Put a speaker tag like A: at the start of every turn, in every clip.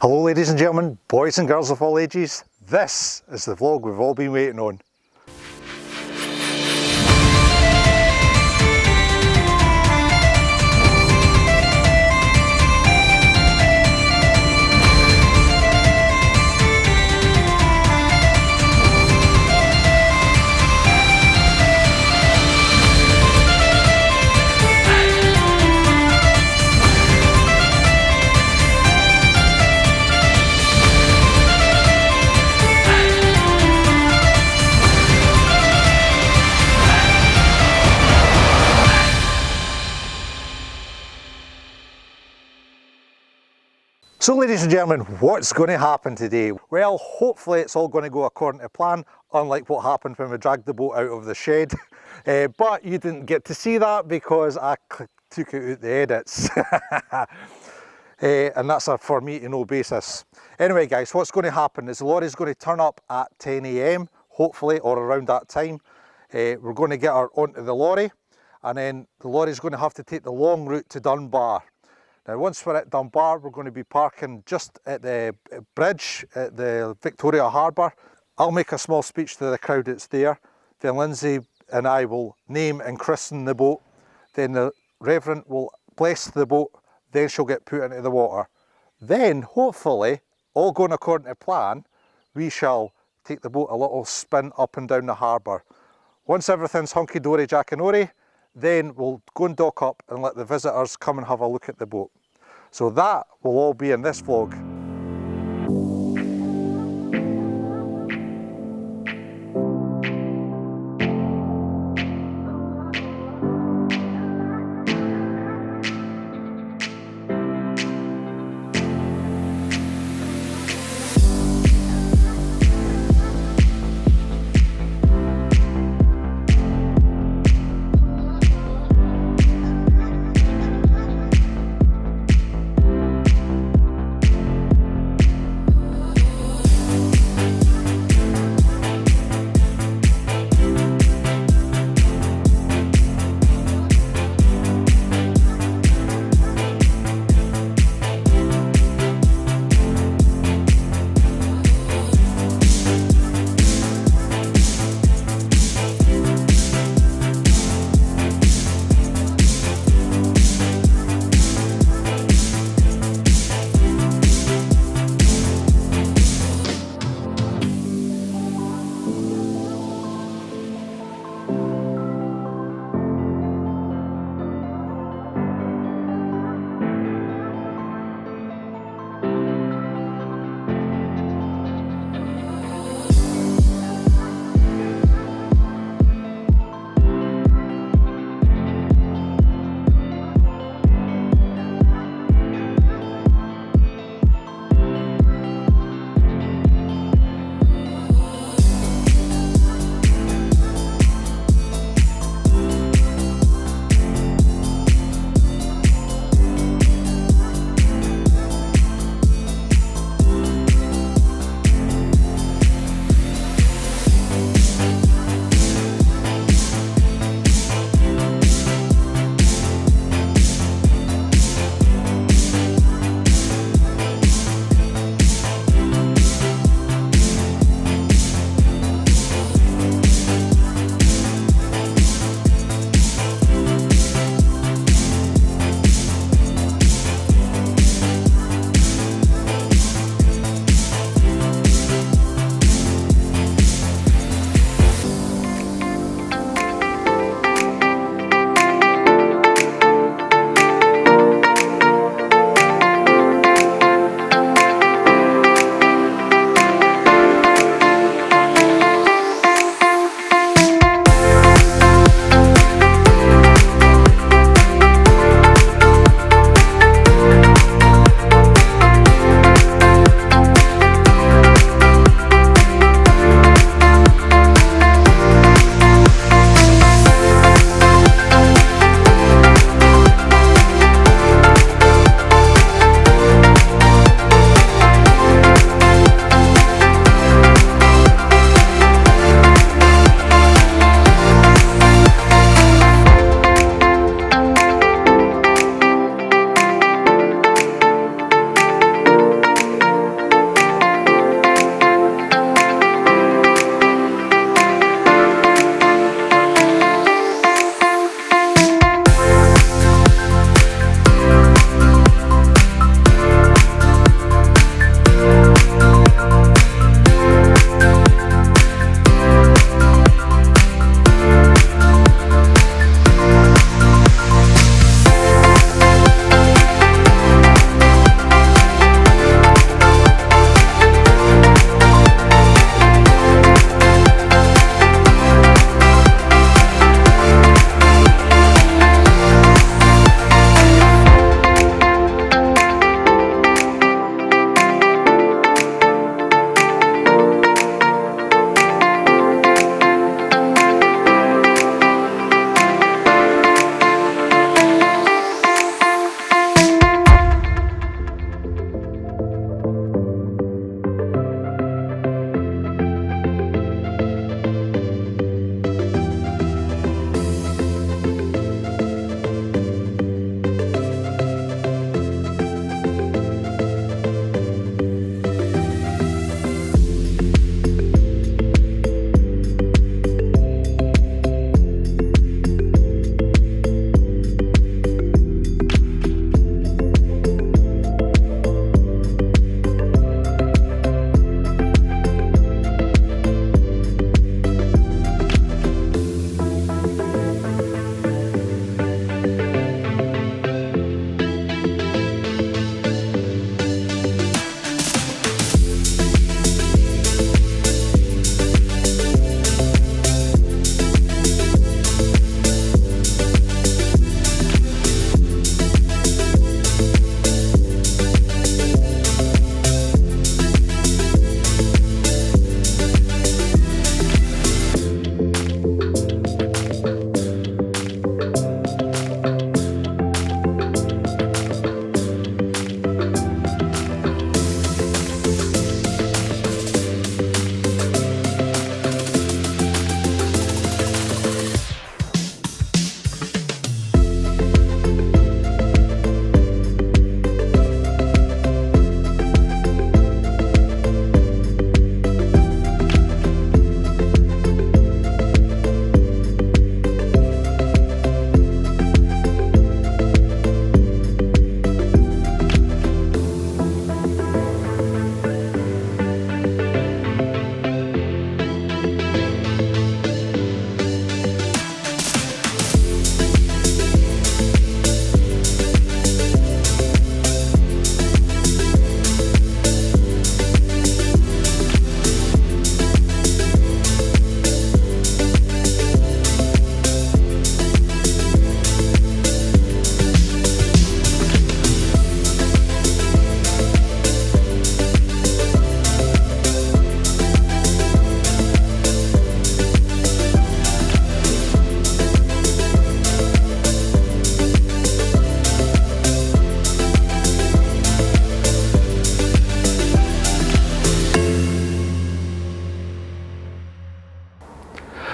A: Hello ladies and gentlemen, boys and girls of all ages, this is the vlog we've all been waiting on. So ladies and gentlemen, what's going to happen today? Well, hopefully it's all going to go according to plan, unlike what happened when we dragged the boat out of the shed. But you didn't get to see that because I took it out the edits. And that's a for me to know basis. Anyway guys, what's going to happen is the lorry's going to turn up at 10 AM, hopefully, or around that time. We're going to get her onto the lorry, and then the lorry's going to have to take the long route to Dunbar. Now once we're at Dunbar, we're going to be parking just at the bridge at the Victoria Harbour. I'll make a small speech to the crowd that's there. Then Lynsey and I will name and christen the boat. Then the Reverend will bless the boat. Then she'll get put into the water. Then hopefully, all going according to plan, we shall take the boat a little spin up and down the harbour. Once everything's hunky-dory, jack-and-ory, then we'll go and dock up and let the visitors come and have a look at the boat. So that will all be in this vlog.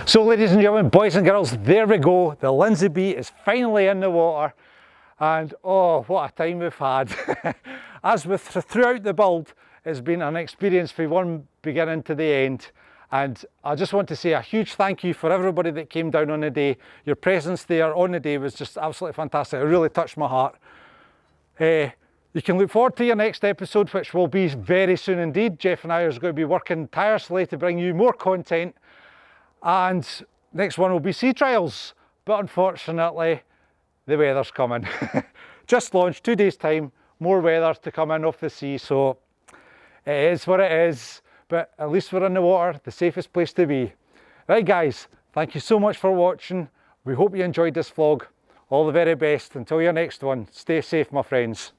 A: So ladies and gentlemen, boys and girls, there we go. The Lynsey B is finally in the water, and oh, what a time we've had. As with throughout the build, it's been an experience from one beginning to the end. And I just want to say a huge thank you for everybody that came down on the day. Your presence there on the day was just absolutely fantastic. It really touched my heart. You can look forward to your next episode, which will be very soon indeed. Jeff and I are going to be working tirelessly to bring you more content. And next one will be sea trials. But unfortunately, the weather's coming. Just launched 2 days time, more weather to come in off the sea. So it is what it is. But at least we're in the water, the safest place to be. Right guys, thank you so much for watching. We hope you enjoyed this vlog. All the very best. Until your next one, stay safe my friends.